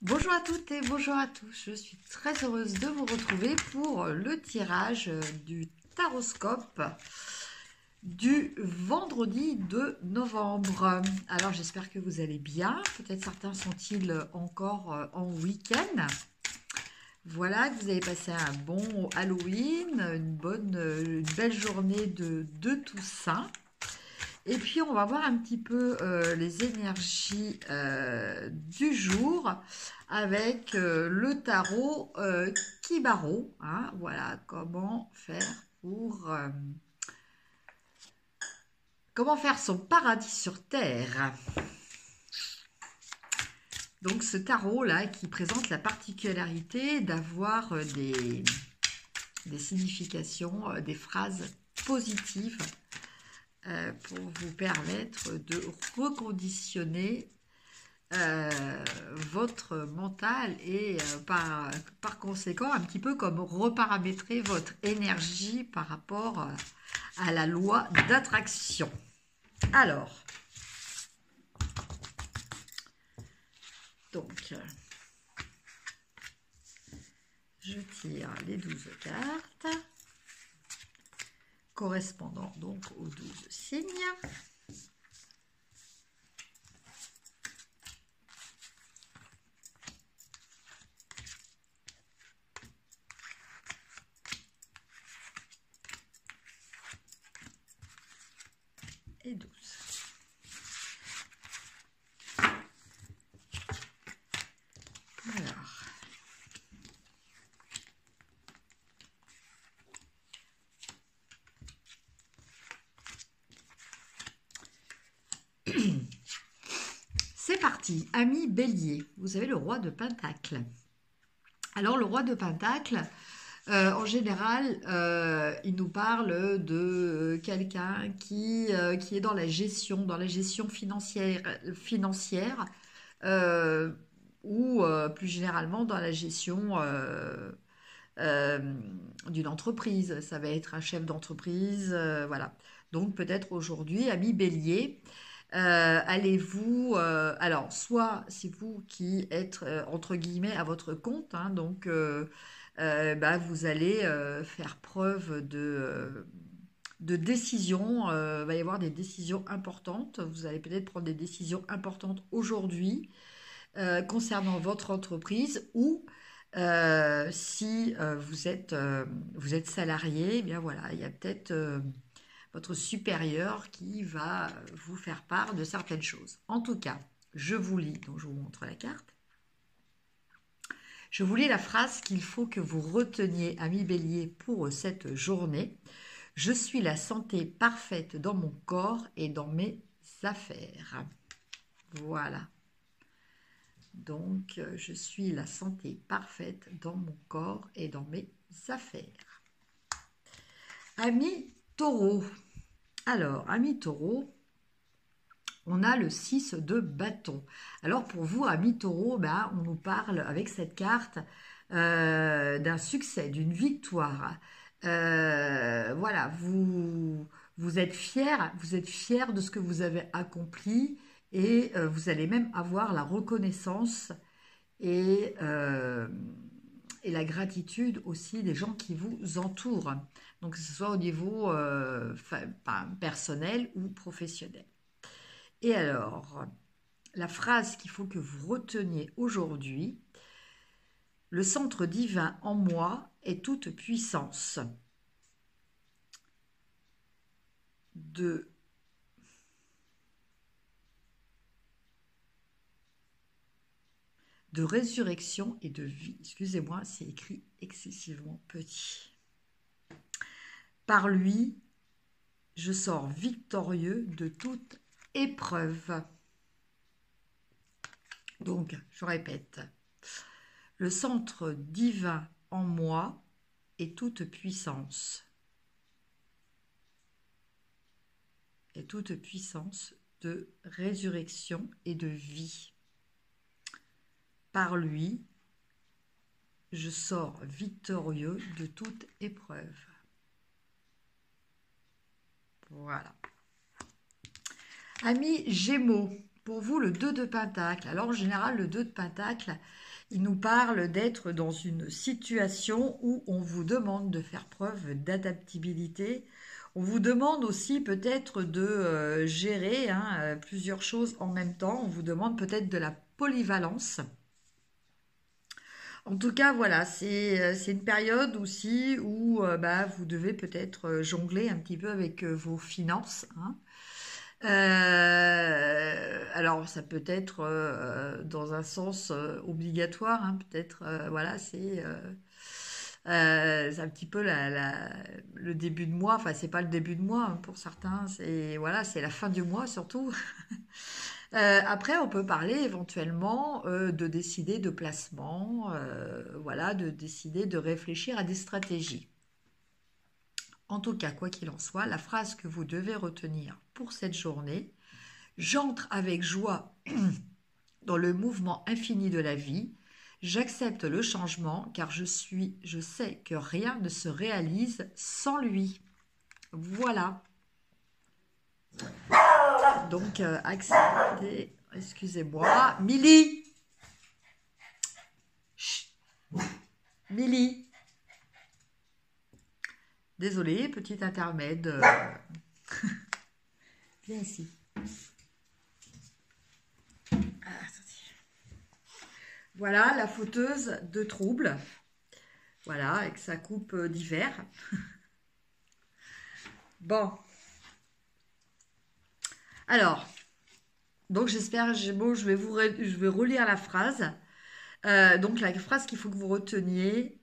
Bonjour à toutes et bonjour à tous. Je suis très heureuse de vous retrouver pour le tirage du Taroscope du vendredi de novembre. Alors j'espère que vous allez bien. Peut-être certains sont-ils encore en week-end. Voilà, que vous avez passé un bon Halloween, une belle journée de Toussaint. Et puis on va voir un petit peu les énergies du jour avec le tarot Kibaro. Hein, voilà comment faire son paradis sur terre. Donc ce tarot là qui présente la particularité d'avoir des significations, des phrases positives pour vous permettre de reconditionner votre mental et par conséquent un petit peu comme reparamétrer votre énergie par rapport à la loi d'attraction. Alors, donc, je tire les 12 cartes correspondant donc aux 12 signes. Et 12. Alors, c'est parti, ami Bélier, vous avez le roi de Pentacle. Alors le roi de Pentacle, en général, il nous parle de quelqu'un qui est dans la gestion financière euh, ou plus généralement dans la gestion euh, d'une entreprise. Ça va être un chef d'entreprise, voilà. Donc peut-être aujourd'hui, ami Bélier, allez-vous, alors soit c'est vous qui êtes entre guillemets à votre compte, hein, donc bah, vous allez faire preuve de décision, il va y avoir des décisions importantes, vous allez peut-être prendre des décisions importantes aujourd'hui concernant votre entreprise ou si vous êtes salarié, eh bien voilà, il y a peut-être votre supérieur qui va vous faire part de certaines choses. En tout cas, je vous lis, donc je vous montre la carte. Je vous lis la phrase qu'il faut que vous reteniez, ami Bélier, pour cette journée. Je suis la santé parfaite dans mon corps et dans mes affaires. Voilà. Donc, je suis la santé parfaite dans mon corps et dans mes affaires. Ami Taureau. Alors, ami Taureau, on a le 6 de bâton. Alors, pour vous, ami Taureau, ben, on nous parle avec cette carte d'un succès, d'une victoire. Voilà, vous êtes fier de ce que vous avez accompli et vous allez même avoir la reconnaissance et, euh, et la gratitude aussi des gens qui vous entourent. Donc, que ce soit au niveau personnel ou professionnel. Et alors, la phrase qu'il faut que vous reteniez aujourd'hui, le centre divin en moi est toute puissance de résurrection et de vie. Excusez-moi, c'est écrit excessivement petit. Par lui, je sors victorieux de toute épreuve. Donc, je répète, le centre divin en moi est toute puissance. Et toute puissance de résurrection et de vie. Par lui, je sors victorieux de toute épreuve. Voilà. Amis Gémeaux, pour vous, le 2 de Pentacle. Alors, en général, le 2 de Pentacle, il nous parle d'être dans une situation où on vous demande de faire preuve d'adaptabilité. On vous demande aussi peut-être de gérer plusieurs choses en même temps. On vous demande peut-être de la polyvalence. En tout cas, voilà, c'est une période aussi où vous devez peut-être jongler un petit peu avec vos finances, hein. Alors, ça peut être dans un sens obligatoire, hein, peut-être, voilà, c'est un petit peu le début de mois. Enfin, c'est pas le début de mois, hein, pour certains, c'est voilà, c'est la fin du mois surtout. Après, on peut parler éventuellement de décider de placement, voilà, de décider de réfléchir à des stratégies. En tout cas, quoi qu'il en soit, la phrase que vous devez retenir pour cette journée: j'entre avec joie dans le mouvement infini de la vie. J'accepte le changement car je sais que rien ne se réalise sans lui. Voilà. Donc, accepter. Excusez-moi. Milly. Chut. Milly. Désolée, petit intermède. Viens ici. Voilà, la fauteuse de troubles. Voilà, avec sa coupe d'hiver. Bon. Alors, donc j'espère, bon, je vais relire la phrase. Donc la phrase qu'il faut que vous reteniez: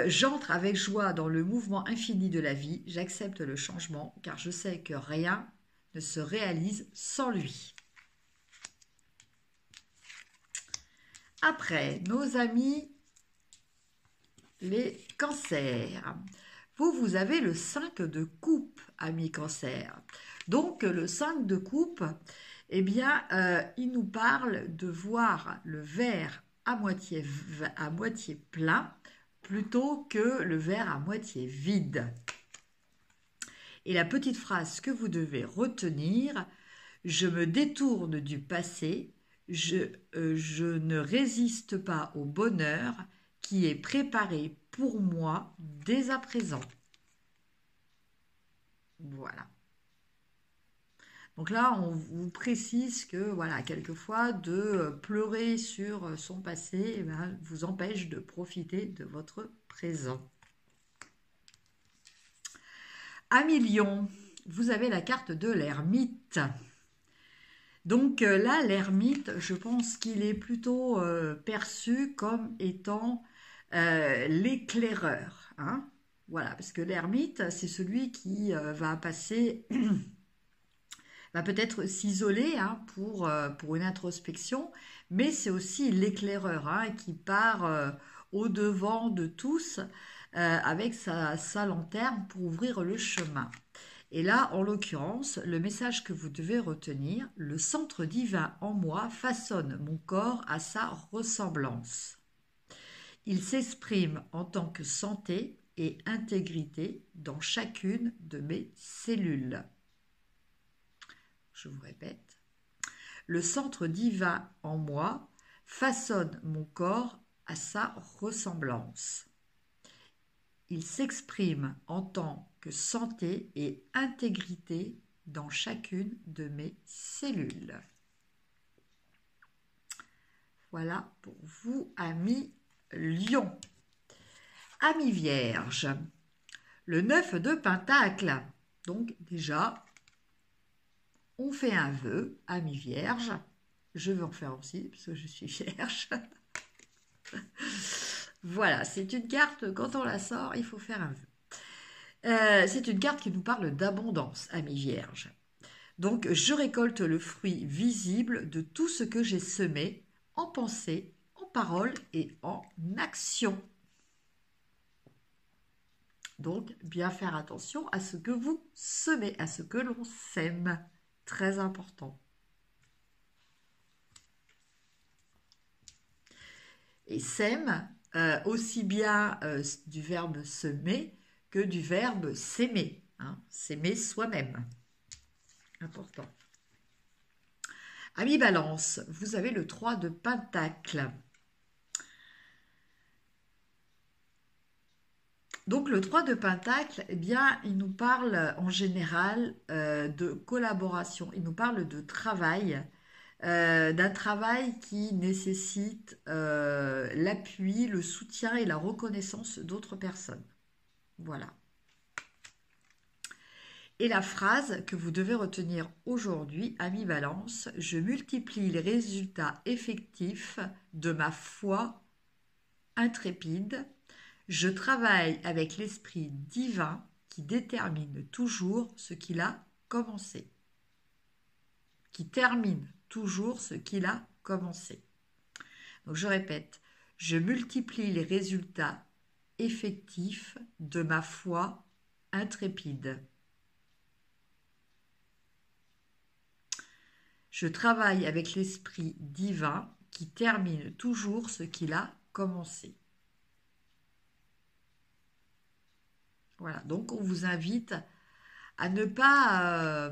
j'entre avec joie dans le mouvement infini de la vie, j'accepte le changement car je sais que rien ne se réalise sans lui. Après, nos amis les cancers. Vous avez le 5 de coupe, amis cancer. Donc le 5 de coupe, eh bien, il nous parle de voir le verre à moitié plein plutôt que le verre à moitié vide. Et la petite phrase que vous devez retenir: je me détourne du passé, je ne résiste pas au bonheur qui est préparé pour moi dès à présent. Voilà. Donc là, on vous précise que, voilà, quelquefois, de pleurer sur son passé vous empêche de profiter de votre présent. Amis Lion, vous avez la carte de l'ermite. Donc là, l'ermite, je pense qu'il est plutôt perçu comme étant l'éclaireur, hein. Voilà, parce que l'ermite, c'est celui qui va passer, va peut-être s'isoler, hein, pour une introspection, mais c'est aussi l'éclaireur, hein, qui part au-devant de tous avec sa lanterne pour ouvrir le chemin. Et là, en l'occurrence, le message que vous devez retenir: le centre divin en moi façonne mon corps à sa ressemblance. Il s'exprime en tant que santé et intégrité dans chacune de mes cellules. Je vous répète: le centre divin en moi façonne mon corps à sa ressemblance. Il s'exprime en tant que santé et intégrité dans chacune de mes cellules. Voilà pour vous, amis Lion. Amis Vierge, le 9 de Pentacle. Donc déjà, on fait un vœu, amis Vierge. Je vais en faire aussi, parce que je suis Vierge. Voilà, c'est une carte, quand on la sort, il faut faire un vœu. C'est une carte qui nous parle d'abondance, amis Vierge. Donc, je récolte le fruit visible de tout ce que j'ai semé en pensée, en parole et en action. Donc, bien faire attention à ce que vous semez, à ce que l'on sème. Très important. Et sème, aussi bien du verbe semer que du verbe s'aimer, hein, s'aimer soi-même. Important. Amis Balance, vous avez le 3 de Pentacle. Donc le 3 de Pentacle, eh bien, il nous parle en général de collaboration, il nous parle de travail, d'un travail qui nécessite l'appui, le soutien et la reconnaissance d'autres personnes. Voilà. Et la phrase que vous devez retenir aujourd'hui, ami Balance, je multiplie les résultats effectifs de ma foi intrépide. Je travaille avec l'esprit divin qui détermine toujours ce qu'il a commencé. Qui termine toujours ce qu'il a commencé. Donc je répète, je multiplie les résultats effectifs de ma foi intrépide. Je travaille avec l'esprit divin qui termine toujours ce qu'il a commencé. Voilà, donc on vous invite à ne pas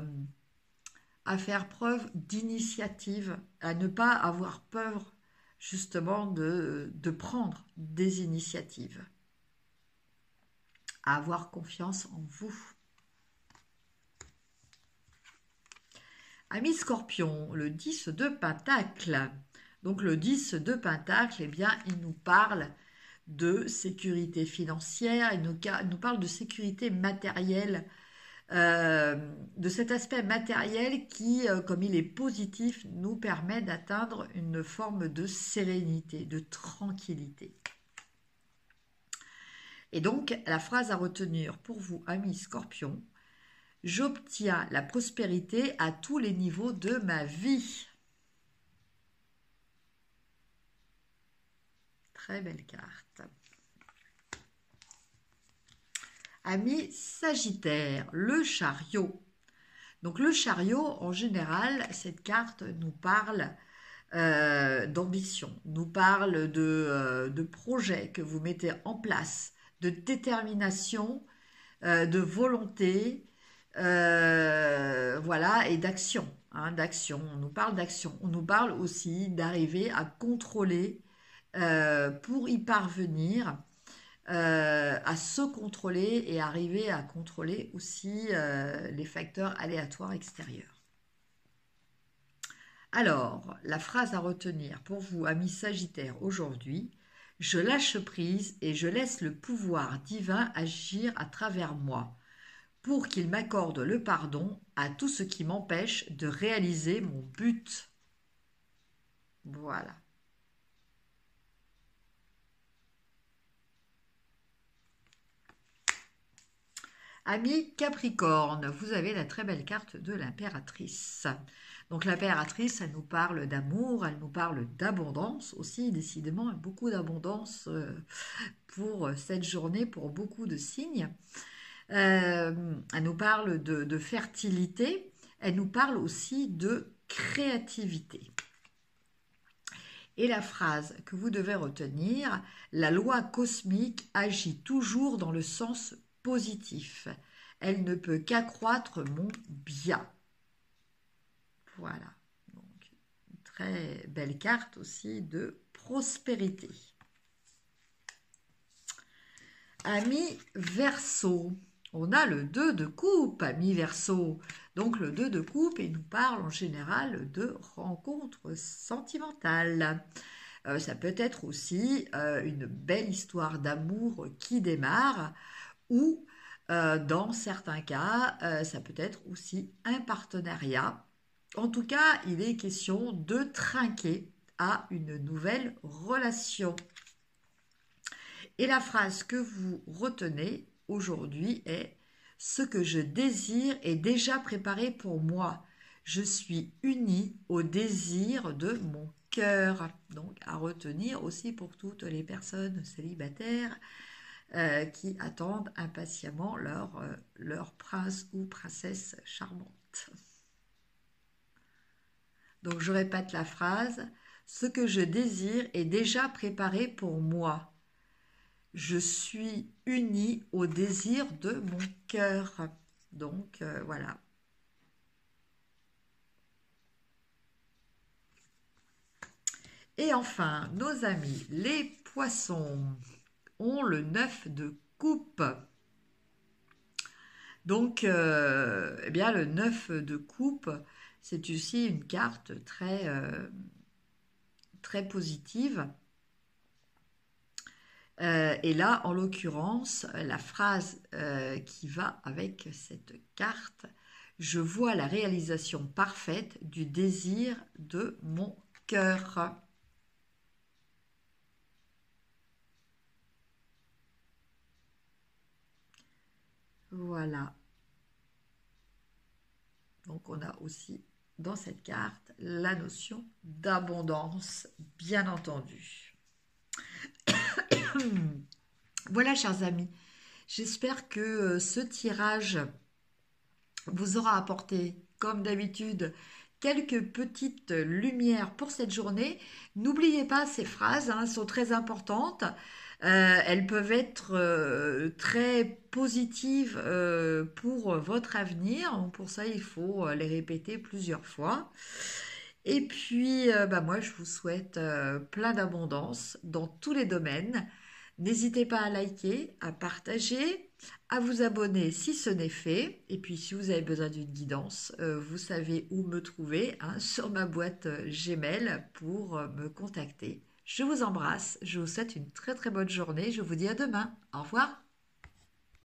à faire preuve d'initiative, à ne pas avoir peur justement de prendre des initiatives, à avoir confiance en vous. Ami Scorpion, le 10 de Pentacle. Donc le 10 de Pentacle, eh bien, il nous parle de sécurité financière, il nous parle de sécurité matérielle, de cet aspect matériel qui, comme il est positif, nous permet d'atteindre une forme de sérénité, de tranquillité. Et donc, la phrase à retenir pour vous, amis Scorpion, j'obtiens la prospérité à tous les niveaux de ma vie. Très belle carte. Ami Sagittaire, le chariot. Donc le chariot, en général, cette carte nous parle d'ambition, nous parle de projets que vous mettez en place, de détermination, de volonté, voilà, et d'action, hein, d'action. On nous parle d'action. On nous parle aussi d'arriver à contrôler, pour y parvenir, à se contrôler et arriver à contrôler aussi les facteurs aléatoires extérieurs. Alors, la phrase à retenir pour vous, amis Sagittaires, aujourd'hui, je lâche prise et je laisse le pouvoir divin agir à travers moi pour qu'il m'accorde le pardon à tout ce qui m'empêche de réaliser mon but. Voilà. Ami Capricorne, vous avez la très belle carte de l'impératrice. Donc l'impératrice, elle nous parle d'amour, elle nous parle d'abondance aussi, décidément, beaucoup d'abondance pour cette journée, pour beaucoup de signes. Elle nous parle de fertilité, elle nous parle aussi de créativité. Et la phrase que vous devez retenir, la loi cosmique agit toujours dans le sens positif. Elle ne peut qu'accroître mon bien. Voilà. Donc, une très belle carte aussi de prospérité. Ami Verseau. On a le 2 de coupe, ami Verseau. Donc le 2 de coupe, il nous parle en général de rencontres sentimentales. Ça peut être aussi une belle histoire d'amour qui démarre, ou dans certains cas, ça peut être aussi un partenariat. En tout cas, il est question de trinquer à une nouvelle relation. Et la phrase que vous retenez aujourd'hui est « Ce que je désire est déjà préparé pour moi. Je suis unie au désir de mon cœur. » Donc à retenir aussi pour toutes les personnes célibataires qui attendent impatiemment leur prince ou princesse charmante. Donc je répète la phrase « Ce que je désire est déjà préparé pour moi. Je suis unie au désir de mon cœur. » Donc voilà. Et enfin, nos amis, les poissons ont le 9 de coupe. Donc, eh bien, le 9 de coupe, c'est aussi une carte très positive. Et là, en l'occurrence, la phrase qui va avec cette carte, je vois la réalisation parfaite du désir de mon cœur. Voilà. Donc, on a aussi dans cette carte la notion d'abondance, bien entendu. Voilà, chers amis. J'espère que ce tirage vous aura apporté, comme d'habitude, quelques petites lumières pour cette journée. N'oubliez pas ces phrases, hein, sont très importantes. Elles peuvent être très positives pour votre avenir. Pour ça, il faut les répéter plusieurs fois. Et puis, bah, moi, je vous souhaite plein d'abondance dans tous les domaines. N'hésitez pas à liker, à partager, à vous abonner si ce n'est fait. Et puis, si vous avez besoin d'une guidance, vous savez où me trouver, hein, sur ma boîte Gmail pour me contacter. Je vous embrasse, je vous souhaite une très très bonne journée. Je vous dis à demain. Au revoir.